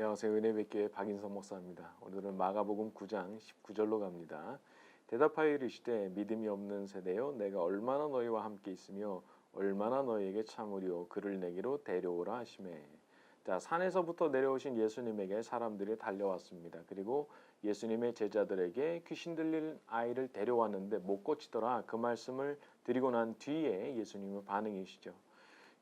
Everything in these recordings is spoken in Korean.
안녕하세요. 은혜백교의 박인성 목사입니다. 오늘은 마가복음 9장 19절로 갑니다. 대답하여 이르시되 믿음이 없는 세대여 내가 얼마나 너희와 함께 있으며 얼마나 너희에게 참으리요 그를 내게로 데려오라 하시매. 자, 산에서부터 내려오신 예수님에게 사람들이 달려왔습니다. 그리고 예수님의 제자들에게 귀신 들린 아이를 데려왔는데 못 고치더라. 그 말씀을 드리고 난 뒤에 예수님의 반응이시죠.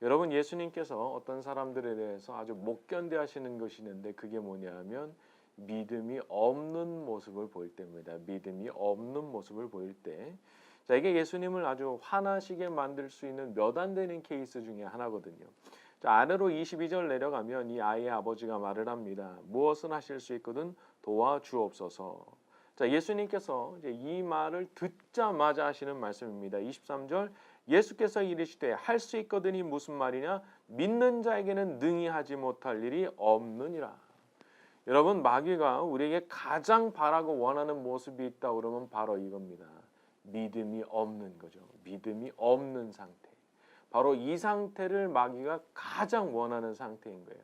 여러분, 예수님께서 어떤 사람들에 대해서 아주 못 견뎌 하시는 것이 있는데 그게 뭐냐면 믿음이 없는 모습을 보일 때입니다. 믿음이 없는 모습을 보일 때. 자, 이게 예수님을 아주 화나시게 만들 수 있는 몇 안 되는 케이스 중에 하나거든요. 자, 아래로 22절 내려가면 이 아이의 아버지가 말을 합니다. 무엇은 하실 수 있거든 도와주옵소서. 자, 예수님께서 이제 이 말을 듣자마자 하시는 말씀입니다. 23절 예수께서 이르시되 할 수 있거든이 무슨 말이냐? 믿는 자에게는 능히 하지 못할 일이 없느니라. 여러분, 마귀가 우리에게 가장 바라고 원하는 모습이 있다 그러면 바로 이겁니다. 믿음이 없는 거죠. 믿음이 없는 상태. 바로 이 상태를 마귀가 가장 원하는 상태인 거예요.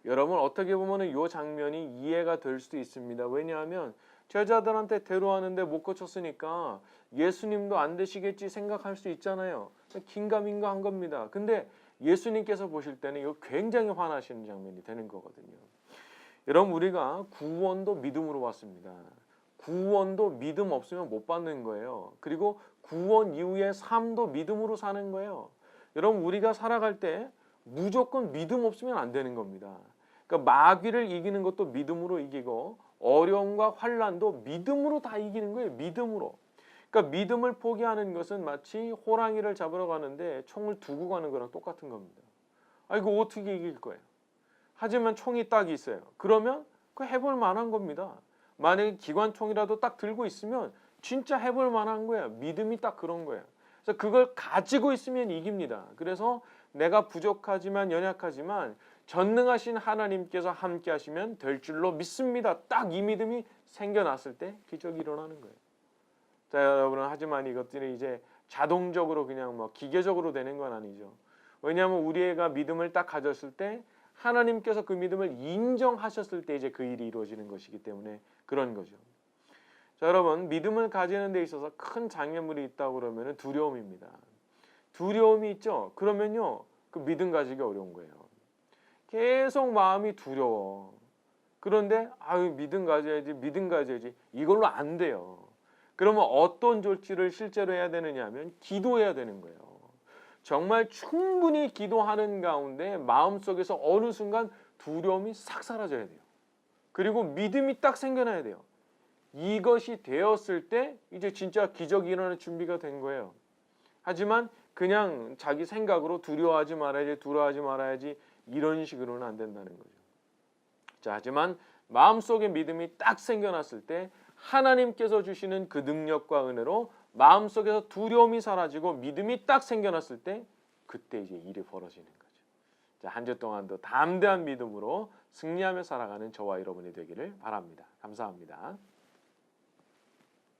여러분, 어떻게 보면 이 장면이 이해가 될 수도 있습니다. 왜냐하면 제자들한테 데려왔는데 못 고쳤으니까 예수님도 안 되시겠지 생각할 수 있잖아요. 긴가민가 한 겁니다. 근데 예수님께서 보실 때는 이거 굉장히 화나시는 장면이 되는 거거든요. 여러분, 우리가 구원도 믿음으로 받습니다. 구원도 믿음 없으면 못 받는 거예요. 그리고 구원 이후의 삶도 믿음으로 사는 거예요. 여러분, 우리가 살아갈 때 무조건 믿음 없으면 안 되는 겁니다. 그러니까 마귀를 이기는 것도 믿음으로 이기고 어려움과 환난도 믿음으로 다 이기는 거예요. 믿음으로. 그러니까 믿음을 포기하는 것은 마치 호랑이를 잡으러 가는데 총을 두고 가는 거랑 똑같은 겁니다. 아, 이거 어떻게 이길 거예요? 하지만 총이 딱 있어요. 그러면 그 해볼 만한 겁니다. 만약에 기관총이라도 딱 들고 있으면 진짜 해볼 만한 거예요. 믿음이 딱 그런 거예요. 그래서 그걸 가지고 있으면 이깁니다. 그래서 내가 부족하지만 연약하지만 전능하신 하나님께서 함께 하시면 될 줄로 믿습니다. 딱 이 믿음이 생겨났을 때 기적이 일어나는 거예요. 자, 여러분은 하지만 이것들이 이제 자동적으로 그냥 뭐 기계적으로 되는 건 아니죠. 왜냐하면 우리 애가 믿음을 딱 가졌을 때 하나님께서 그 믿음을 인정하셨을 때 이제 그 일이 이루어지는 것이기 때문에 그런 거죠. 자, 여러분, 믿음을 가지는 데 있어서 큰 장애물이 있다고 그러면 두려움입니다. 두려움이 있죠. 그러면요, 그 믿음 가지기 어려운 거예요. 계속 마음이 두려워. 그런데 아유, 믿음 가져야지 이걸로 안 돼요. 그러면 어떤 조치를 실제로 해야 되느냐 하면 기도해야 되는 거예요. 정말 충분히 기도하는 가운데 마음속에서 어느 순간 두려움이 싹 사라져야 돼요. 그리고 믿음이 딱 생겨나야 돼요. 이것이 되었을 때 이제 진짜 기적이 일어나는 준비가 된 거예요. 하지만 그냥 자기 생각으로 두려워하지 말아야지 이런 식으로는 안 된다는 거죠. 자, 하지만 마음속에 믿음이 딱 생겨났을 때 하나님께서 주시는 그 능력과 은혜로 마음속에서 두려움이 사라지고 믿음이 딱 생겨났을 때 그때 이제 일이 벌어지는 거죠. 자, 한 주 동안도 담대한 믿음으로 승리하며 살아가는 저와 여러분이 되기를 바랍니다. 감사합니다.